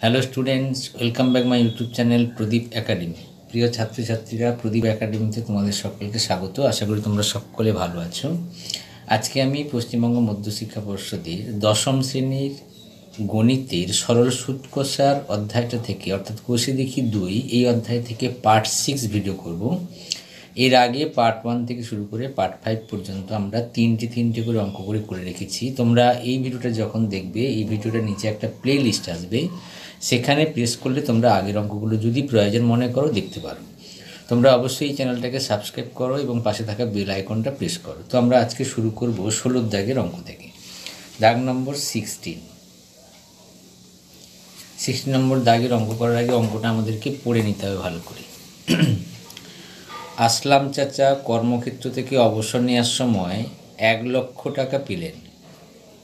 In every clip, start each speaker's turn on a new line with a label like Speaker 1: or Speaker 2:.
Speaker 1: Hello students, welcome back my YouTube channel Pradeep academy. প্রিয় ছাত্রছাত্রীরা, প্রদীপ একাডেমিতে তোমাদের সকলকে স্বাগত। আশা করি তোমরা সকলে ভালো আছো। আজকে আমি পশ্চিমবঙ্গ মধ্যশিক্ষা পর্ষদের দশম শ্রেণীর গণিতের সরল সুদ কষার অধ্যায়টা থেকে, অর্থাৎ কষে দেখি 2, এই অধ্যায় থেকে পার্ট 6 ভিডিও করব। এর আগে পার্ট 1 থেকে শুরু করে পার্ট 5 পর্যন্ত আমরা তিনটে করে অঙ্ক করে রেখেছি। তোমরা এই ভিডিওটা যখন দেখবে, এই ভিডিওটার নিচে একটা প্লে লিস্ট আসবে, সেখানে প্রেস করলে তোমরা আগের অঙ্কগুলো যদি প্রয়োজন মনে করো দেখতে পারো। তোমরা অবশ্যই এই চ্যানেলটাকে সাবস্ক্রাইব করো এবং পাশে থাকা বেল আইকনটা প্রেস করো। তো আমরা আজকে শুরু করব 16 দাগের অঙ্ক থেকে। দাগ নম্বর 16 নম্বর দাগের অঙ্ক করার আগে অঙ্কটা আমাদেরকে পড়ে নিতে হবে ভালো করে। আসলাম চাচা কর্মক্ষেত্র থেকে অবসর নেওয়ার সময় 1 লক্ষ টাকা পেলেন।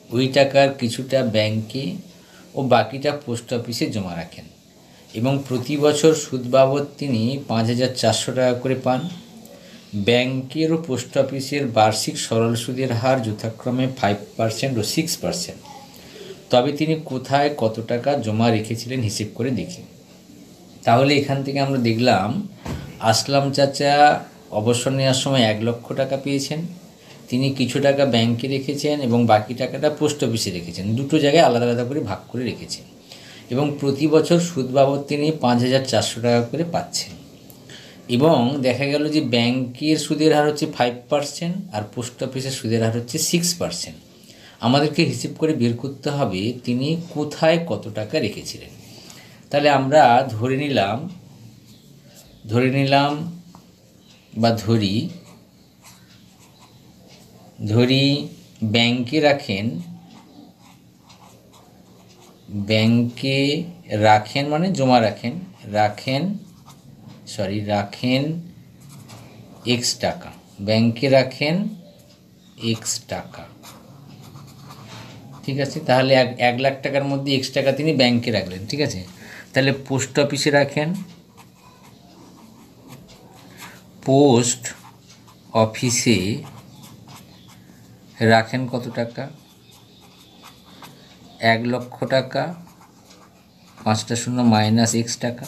Speaker 1: ওই টাকার কিছুটা ব্যাংকে ও বাকিটা পোস্ট অফিসে জমা রাখেন এবং প্রতি বছর সুদ বাবদ তিনি 5,400 টাকা করে পান। ব্যাংকের ও পোস্ট অফিসের বার্ষিক সরল সুদের হার যথাক্রমে 5% ও 6%। তবে তিনি কোথায় কত টাকা জমা রেখেছিলেন হিসেব করে দেখি। তাহলে এখান থেকে আমরা দেখলাম আসলাম চাচা অবসর নেওয়ার সময় 1 লক্ষ টাকা পেয়েছেন, তিনি কিছু টাকা ব্যাংকে রেখেছেন এবং বাকি টাকাটা পোস্ট অফিসে রেখেছেন। দুটো জায়গায় আলাদা আলাদা করে ভাগ করে রেখেছেন এবং প্রতি বছর সুদ বাবদ তিনি 5,400 টাকা করে পাচ্ছেন। এবং দেখা গেল যে ব্যাংকের সুদের হার হচ্ছে 5% আর পোস্ট অফিসের সুদের হার হচ্ছে 6%। আমাদেরকে হিসেব করে বের করতে হবে তিনি কোথায় কত টাকা রেখেছিলেন। তাহলে আমরা ধরে নিলাম বা ধরি ব্যাংকে রাখেন মানে জমা রাখেন x টাকা, ব্যাংকে রাখেন x টাকা, ঠিক আছে। তাহলে 1 লাখ টাকার মধ্যে x টাকা তিনি ব্যাংকে রাখলেন, ঠিক আছে। তাহলে পোস্ট অফিসে রাখেন কত টাকা? 1 লক্ষ টাকা, 5টা শূন্য মাইনাস x টাকা,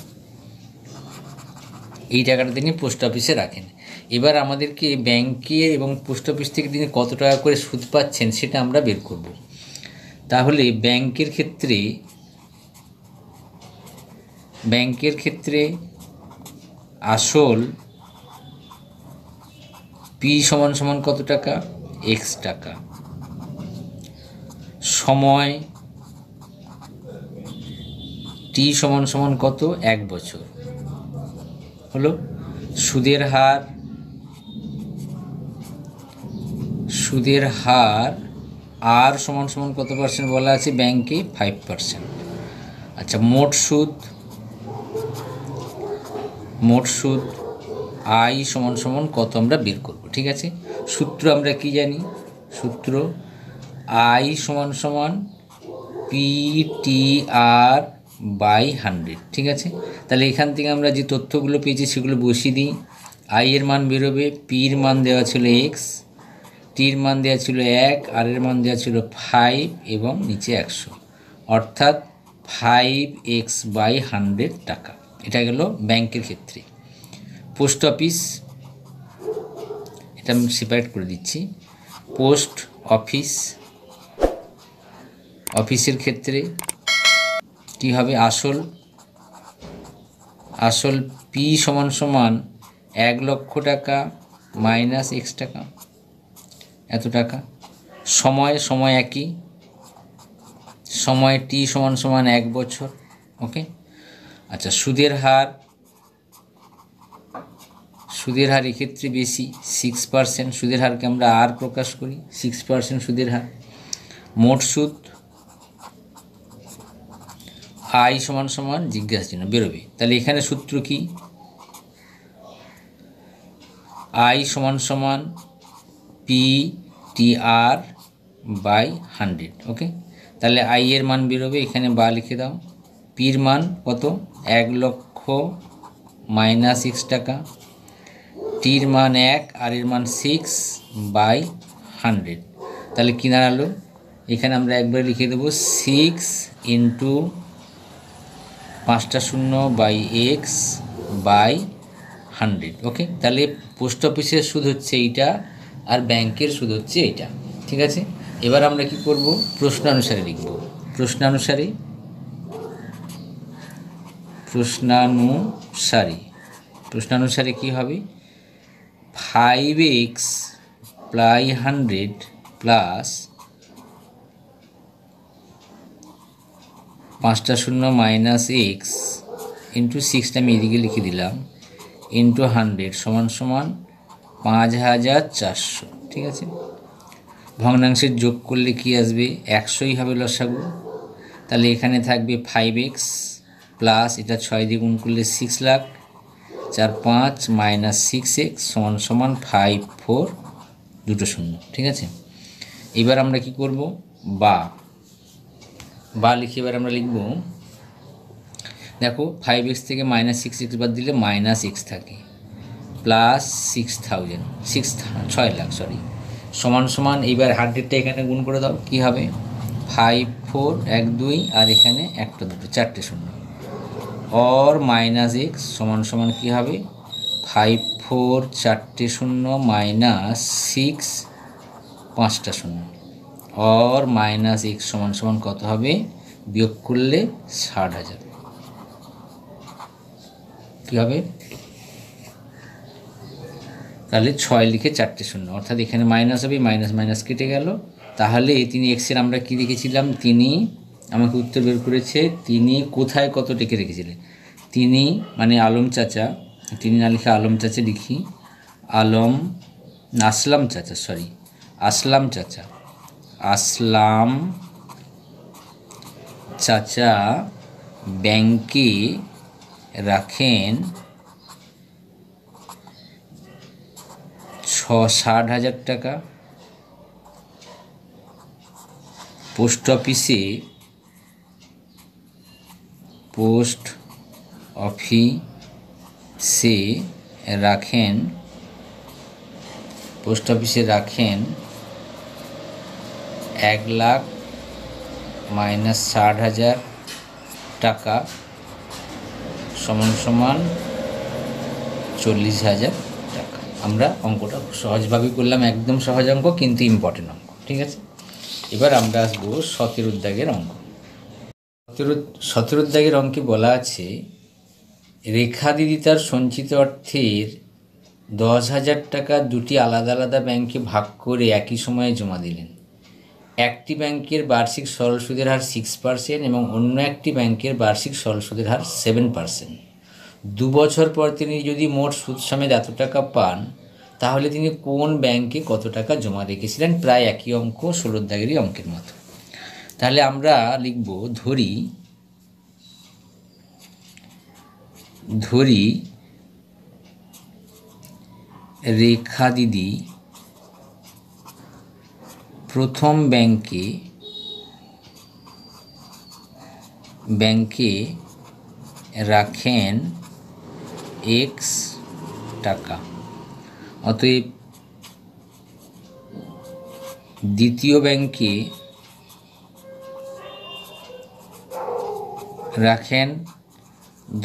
Speaker 1: এই টাকাটা তিনি পোস্ট অফিসে রাখেন। এবার আমাদেরকে ব্যাংকে এবং পোস্ট অফিস থেকে তিনি কত টাকা করে সুদ পাচ্ছেন সেটা আমরা বের করব। তাহলে ব্যাংকের ক্ষেত্রে আসল P সমান কত টাকা? x টাকা। সময় T সমান কত? 1 বছর হলো। সুদের হার R সমান কত পার্সেন্ট বলা আছে ব্যাংকে? 5%। আচ্ছা, মোট সুদ I সমান কত আমরা বের করব, ঠিক আছে। সূত্র আমরা কি জানি? সূত্র I সমান PTR/100, ঠিক আছে। তাহলে এখান থেকে আমরা যে তথ্যগুলো পেয়েছি সেগুলো বসিয়ে দিই। I এর মান বেরোবে, P এর মান দেওয়া ছিল x, T এর মান দেওয়া ছিল 1, R এর মান দেওয়া ছিল 5 এবং নিচে 100, অর্থাৎ 5x/100 টাকা। এটা গেল ব্যাংকের ক্ষেত্রে। পোস্ট অফিস, এটা আমি সেপারেট করে দিচ্ছি। পোস্ট অফিসের ক্ষেত্রে কি হবে? আসল P সমান 1 লক্ষ টাকা মাইনাস x টাকা, এত টাকা। সময় একই, সময় T সমান 1 বছর, ওকে। আচ্ছা, সুদের হার এক্ষেত্রে বেশি, 6%। সুদের হারকে আমরা আর প্রকাশ করি, 6% সুদের হার। মোট সুদ I সমান জিজ্ঞাসা চিহ্ন বেরোবে। তাহলে এখানে সূত্র কি? I সমান PTR/100, ওকে। তাহলে I এর মান বেরোবে, এখানে বা লিখে দাও। P এর মান কত? 1 লক্ষ মাইনাস x টাকা, T এর মান 1, R এর মান 6/100। তাহলে কি দাঁড়ালো? এখানে আমরা একবার লিখে দেবো 6 × 5টা শূন্য বাই এক্স বাই 100। ওকে, তাহলে পোস্ট অফিসের সুদ হচ্ছে এইটা আর ব্যাংকের সুদ হচ্ছে এইটা। ঠিক আছে, এবার আমরা কি করব, প্রশ্নানুসারে লিখব। প্রশ্নানুসারে কি হবে, 5x প্লাই 100 প্লাস 5টা শূন্য মাইনাস এক্স ইন্টু 6টা আমি এদিকে লিখে দিলাম ইন্টু 100 সমান সমান 5400। ঠিক আছে, ভগ্নাংশের যোগ করলে কি আসবে, 100ই হবে লসাগু। তাহলে এখানে থাকবে 5x প্লাস এটা 6 দিয়ে গুণ করলে 6 লাখ, 4 5 মাইনাস 6x সমান সমান 5 4 দুটো শূন্য। ঠিক আছে, এবার আমরা কি করব, বা লিখে এবার আমরা লিখব, দেখো 5x থেকে মাইনাস 6x বাদ দিলে মাইনাস x থাকে, প্লাস 6 লাখ সমান সমান, এইবার 100টা এখানে গুণ করে দাও, কি হবে 5 4 1 2 আর এখানে একটা দুটো 4টে শূন্য, और মাইনাস x সমান সমান কী হবে 5 4 4টে শূন্য মাইনাস 6 5টা শূন্য, और মাইনাস x সমান সমান কত হবে, বিয়োগ করলে 60,000। কী হবে, তাহলে 6 লিখে 4টে শূন্য, অর্থাৎ এখানে মাইনাস হবে, মাইনাস মাইনাস কেটে গেল। তাহলে তিনি এক্সের আমরা কি লিখেছিলাম, তিনি আমাকে উত্তর বের করেছে, তিনি কোথায় কত টেকে রেখেছিলেন, তিনি মানে আলম চাচা, তিনি না লিখে আলম চাচা লিখি, আসলাম চাচা ব্যাংকে রাখেন 60,000 টাকা, পোস্ট অফিসে রাখেন 1 লাখ মাইনাস 60,000 টাকা সমান সমান 40,000 টাকা। আমরা অঙ্কটা সহজভাবেই করলাম, একদম সহজ অঙ্ক কিন্তু ইম্পর্টেন্ট অঙ্ক। ঠিক আছে, এবার আমরা আসবো 17 দাগের অঙ্ক। 17 দাগের অঙ্কে বলা আছে, রেখা দিদি তার সঞ্চিত অর্থের 10,000 টাকা দুটি আলাদা আলাদা ব্যাংকে ভাগ করে একই সময়ে জমা দিলেন। একটি ব্যাংকের বার্ষিক সরল সুদের হার 6% এবং অন্য একটি ব্যাংকের বার্ষিক সরল সুদের হার 7%। 2 বছর পর তিনি যদি মোট সুদ সমেত এত টাকা পান, তাহলে তিনি কোন ব্যাংকে কত টাকা জমা রেখেছিলেন। প্রায় একই অঙ্ক, 16 দাগেরই অঙ্কের মতো। তাহলে আমরা লিখব, ধরি রেখা দিদি প্রথম ব্যাংকে রাখেন x টাকা, অতএব দ্বিতীয় ব্যাংকে রাখেন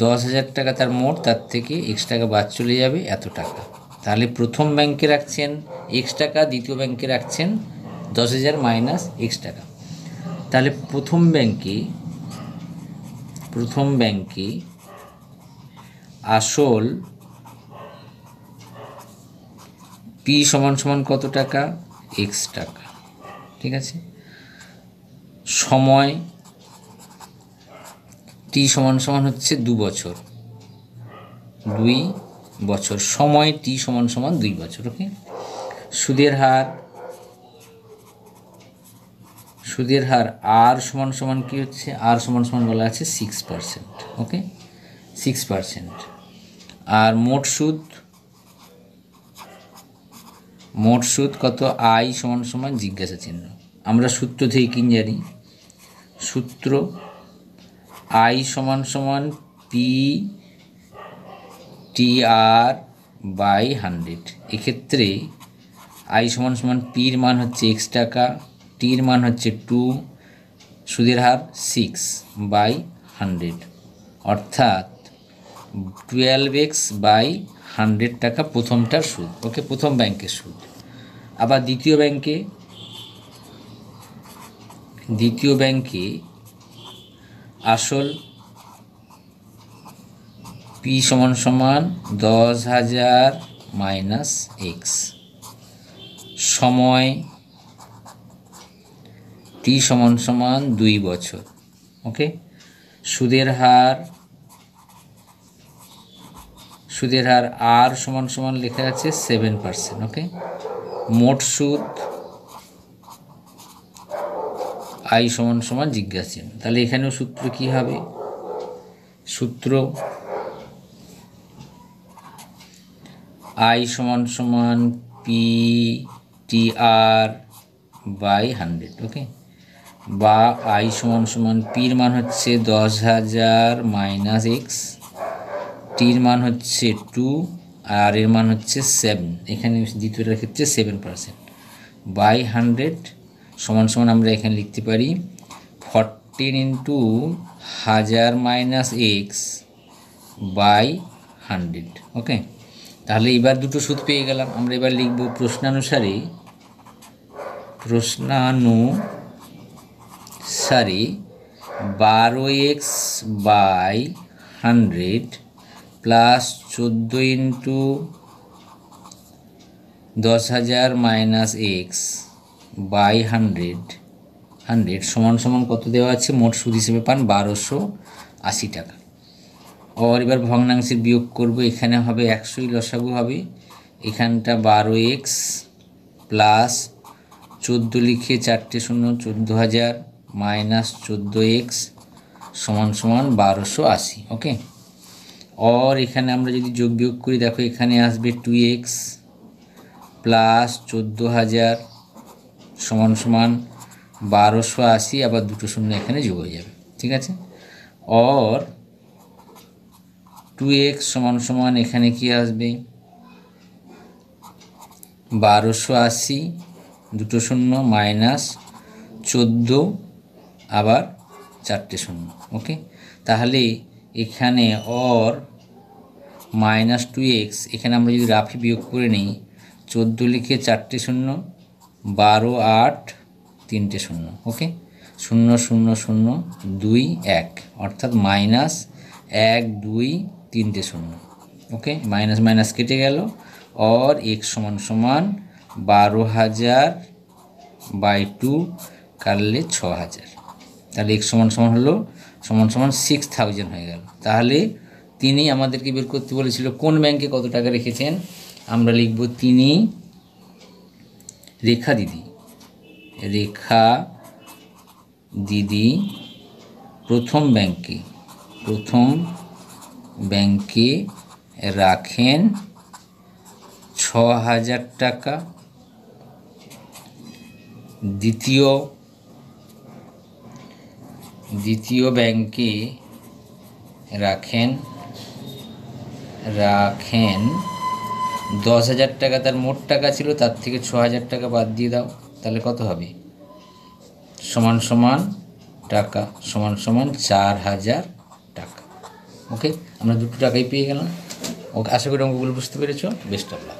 Speaker 1: 10,000 টাকা, তার মোট, তার থেকে x টাকা বাদ চলে যাবে এত টাকা। তাহলে প্রথম ব্যাংকে রাখছেন x টাকা, দ্বিতীয় ব্যাংকে রাখছেন 10,000 মাইনাস x টাকা। তাহলে প্রথম ব্যাংকে আসল p সমান সমান কত টাকা, x টাকা। ঠিক আছে, সময় t সমান সমান হচ্ছে 2 বছর, সময় t সমান সমান 2 বছর। ওকে, সুদের হার r সমান সমান কি হচ্ছে, r সমান সমান বলা আছে 6%। ওকে, 6%। আর মোট সুদ কত, i সমান সমান জিজ্ঞাসা চিহ্ন। আমরা সূত্র থেকে কি জানি, সূত্র i সমান সমান p/100। এক্ষেত্রে i সমান সমান পির মান হচ্ছে x টাকা, টির মান হচ্ছে 2, সুদের হার 6/100। অর্থাৎ 12x বাই 100 টাকা প্রথমটার সুদ। ওকে, প্রথম ব্যাংকের সুদ। আবার দ্বিতীয় ব্যাংকে আসল P সমান 10,000 মাইনাস এক্স, সময় T সমান 2 বছর। ওকে, সুদের হার R সমান লেখা আছে 7%। ওকে, মোট সুদ I সমান জিজ্ঞাসা। তাহলে এখানেও সূত্র কি হবে? সূত্র I সমান PTR বাই 100। ওকে, বা I সমান পির মান হচ্ছে 10,000 মাইনাস এক্স, টির মান হচ্ছে 2 আর এর মান হচ্ছে 7, এখানে দ্বিতীয়টার ক্ষেত্রে 7%, বাই 100 সমান আমরা এখানে লিখতে পারি 14 into 1000 minus x by 100। Okay, তাহলে এবার দুটো সুদ পেয়ে গেলাম। আমরা এবার লিখব প্রশ্নানুসারে 12x by 100 plus 14 into 10,000 minus x by 100 সমান কত দেওয়া আছে? মোট সুদ হিসেবে পান 1280 টাকা। আর এবার ভগ্নাংশের বিয়োগ করব। এখানে হবে 100ই লসাগু হবে, এখানটা 12x প্লাস 14 লিখে 4টে 0 14,000 মাইনাস 14x সমান 1280। ওকে, আর এখানে আমরা যদি যোগ বিয়োগ করি, দেখো এখানে আসবে 2x প্লাস 14,000 সমান 1280, আবার দুটো শূন্য এখানে যোগ হয়ে যাবে। ঠিক আছে, আর 2x সমান এখানে কি আসবে 1280 দুটো শূন্য মাইনাস 14 আবার 4টে শূন্য। ওকে, তাহলে এখানে আর মাইনাস 2x, এখানে আমরা যদি রাফি বিয়োগ করে নিই 14 লিখে 4টে শূন্য 12 8 3টে শূন্য। ওকে, 0 0 0 2 1 অর্থাৎ মাইনাস 1 2 3টে শূন্য। ওকে, মাইনাস মাইনাস কেটে গেল, আর x সমান 12,000 বাই 2 কাটলে 6,000। তাহলে x সমান হলো 6,000 হয়ে গেল। তাহলে তিনি আমাদেরকে বের করতে বলেছিল কোন ব্যাংকে কত টাকা রেখেছেন। আমরা লিখব তিনি রেখা দিদি প্রথম ব্যাংকে রাখেন 6,000 টাকা, দ্বিতীয় ব্যাংকে রাখেন 10,000 টাকা। তার মোট টাকা ছিল, তার থেকে 6,000 টাকা বাদ দিয়ে দাও, তাহলে কত হবে? টাকা 4,000 টাকা। ওকে, আমরা দুটো টাকাই পেয়ে গেলাম। ওকে, আশা করি অঙ্কগুলো বুঝতে পেরেছো। Best of luck.